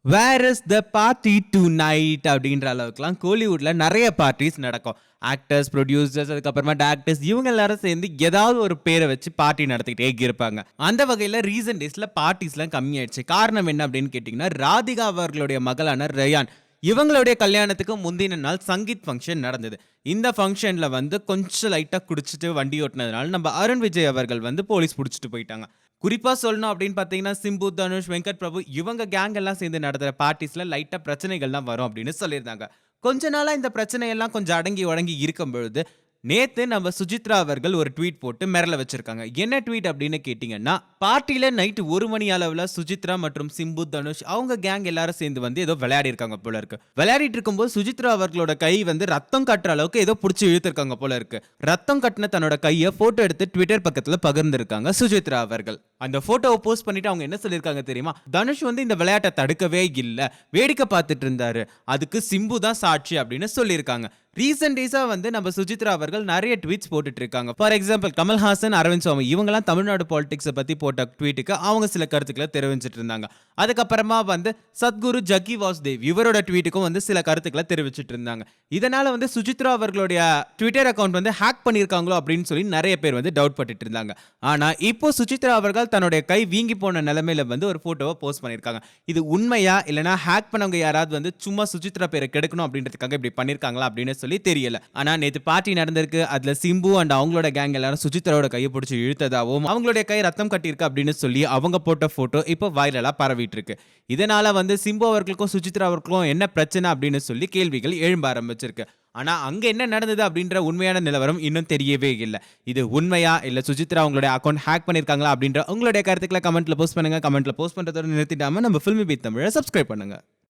Where is the party tonight அப்படின்ற அளவுக்குலாம் கோலிவுட்ல நிறைய பார்ட்டிஸ் நடக்கும். ஆக்டர்ஸ், ப்ரொடியூசர்ஸ், அதுக்கப்புறமா டேரக்டர்ஸ் இவங்க எல்லாரும் சேர்ந்து ஏதாவது ஒரு பேரை வச்சு பார்ட்டி நடத்திக்கிட்டே இருப்பாங்க. அந்த வகையில் ரீசெண்ட் டேஸ்ல பார்ட்டிஸ்லாம் கம்மியாயிடுச்சு. காரணம் என்ன அப்படின்னு கேட்டிங்கன்னா, ராதிகா அவர்களுடைய மகளான ரயான் இவங்களுடைய கல்யாணத்துக்கு முந்தின நாள் சங்கீத் ஃபங்க்ஷன் நடந்தது. இந்த ஃபங்க்ஷனில் வந்து கொஞ்சம் லைட்டாக குடிச்சிட்டு வண்டி ஓட்டினதுனால நம்ம அருண் விஜய் அவர்கள் வந்து போலீஸ் பிடிச்சிட்டு போயிட்டாங்க. குறிப்பாக சொல்லணும் அப்படின்னு பார்த்தீங்கன்னா, சிம்பு, தனுஷ், வெங்கட் பிரபு இவங்க கேங் எல்லாம் சேர்ந்து நடத்துகிற பார்ட்டிஸில் லைட்டாக பிரச்சனைகள்லாம் வரும் அப்படின்னு சொல்லியிருந்தாங்க. கொஞ்ச நாளாக இந்த பிரச்சனையெல்லாம் கொஞ்சம் அடங்கி வடங்கி இருக்கும் பொழுது நேத்து நம்ம சுஜித்ரா அவர்கள் ஒரு ட்வீட் போட்டு மிரள வச்சிருக்காங்க. என்ன ட்வீட் அப்படின்னு கேட்டீங்கன்னா, பார்ட்டியில நைட் 1 மணி அளவுல சுஜித்ரா மற்றும் சிம்பு, தனுஷ் அவங்க கேங் எல்லாரும் சேர்ந்து வந்து ஏதோ விளையாடி இருக்காங்க போல இருக்கு. விளையாடிட்டு இருக்கும்போது சுஜித்ரா அவர்களோட கை வந்து ரத்தம் கட்டுற அளவுக்கு ஏதோ பிடிச்சி இழுத்திருக்காங்க போல இருக்கு. ரத்தம் கட்டின தன்னோட கையை போட்டோ எடுத்து ட்விட்டர் பக்கத்துல பகிர்ந்திருக்காங்க சுஜித்ரா அவர்கள். அந்த போட்டோவை போஸ்ட் பண்ணிட்டு அவங்க என்ன சொல்லியிருக்காங்க தெரியுமா? தனுஷ் வந்து இந்த விளையாட்டை தடுக்கவே இல்லை, வேடிக்கை பார்த்துட்டு இருந்தாரு, அதுக்கு சிம்பு தான் சாட்சி அப்படின்னு சொல்லியிருக்காங்க. ரீசெண்ட் டேஸா வந்து நம்ம சுஜித்ரா அவர்கள் நிறைய ட்வீட்ஸ் போட்டுட்டு இருக்காங்க. ஃபார் எக்ஸாம்பிள் கமல்ஹாசன், அரவிந்த் சுவாமி இவங்கெல்லாம் தமிழ்நாடு பாலிடிக்ஸை பத்தி போட்ட ட்வீட்டுக்கு அவங்க சில கருத்துக்களை தெரிவிச்சிட்டு இருந்தாங்க. அதுக்கப்புறமா வந்து சத்குரு ஜக்கி வாசுதேவ் இவரோட ட்வீட்டுக்கும் வந்து சில கருத்துக்களை தெரிவிச்சிட்டு இருந்தாங்க. இதனால வந்து சுஜித்ரா அவர்களுடைய ட்விட்டர் அக்கௌண்ட் வந்து ஹேக் பண்ணியிருக்காங்களோ அப்படின்னு சொல்லி நிறைய பேர் வந்து டவுட் பட்டுட்டு இருந்தாங்க. ஆனா இப்போ சுஜித்ரா அவர்கள் தன்னுடைய கை வீங்கி போன நிலைமையில வந்து ஒரு போட்டோவை போஸ்ட் பண்ணியிருக்காங்க. இது உண்மையா இல்லைனா ஹேக் பண்ணவங்க யாராவது வந்து சும்மா சுஜித்ரா பேரை கெடுக்கணும் அப்படின்றதுக்காக இப்படி பண்ணியிருக்காங்களா அப்படின்னு சொல்லி தெரியல. ஆனா நேத்து பார்ட்டி நடந்திருக்கு. அதுல சிம்பு அண்ட் அவங்களோட கேங் எல்லாரும் சுஜித்ராவோட கையை பிடிச்சி இழுத்ததாகவும் அவங்களுடைய கை ரத்தம் கட்டியிருக்கு அப்படின்னு சொல்லி அவங்க போட்ட போட்டோ இப்போ வைரலா பரவிட்டு இருக்கு. இதனால வந்து சிம்பு அவர்களுக்கும் சுஜித்ரா அவர்களுக்கும் என்ன பிரச்சனை அப்படின்னு சொல்லி கேள்விகள் எழும்ப ஆரம்பிச்சிருக்கு. ஆனா அங்க என்ன நடந்தது அப்படின்ற உண்மையான நிலவரம் இன்னும் தெரியவே இல்லை. இது உண்மையா இல்ல சுஜித்ரா அவங்களுடைய அக்கௌண்ட் ஹேக் பண்ணிருக்காங்களா அப்படின்ற உங்களுடைய கருத்துக்களை கமெண்ட்ல போஸ்ட் பண்ணுங்க. கமெண்ட்ல போஸ்ட் பண்றதோட நிறுத்திடாம நம்ம ஃபில்மி பீட் தமிழை சப்ஸ்கிரைப் பண்ணுங்க.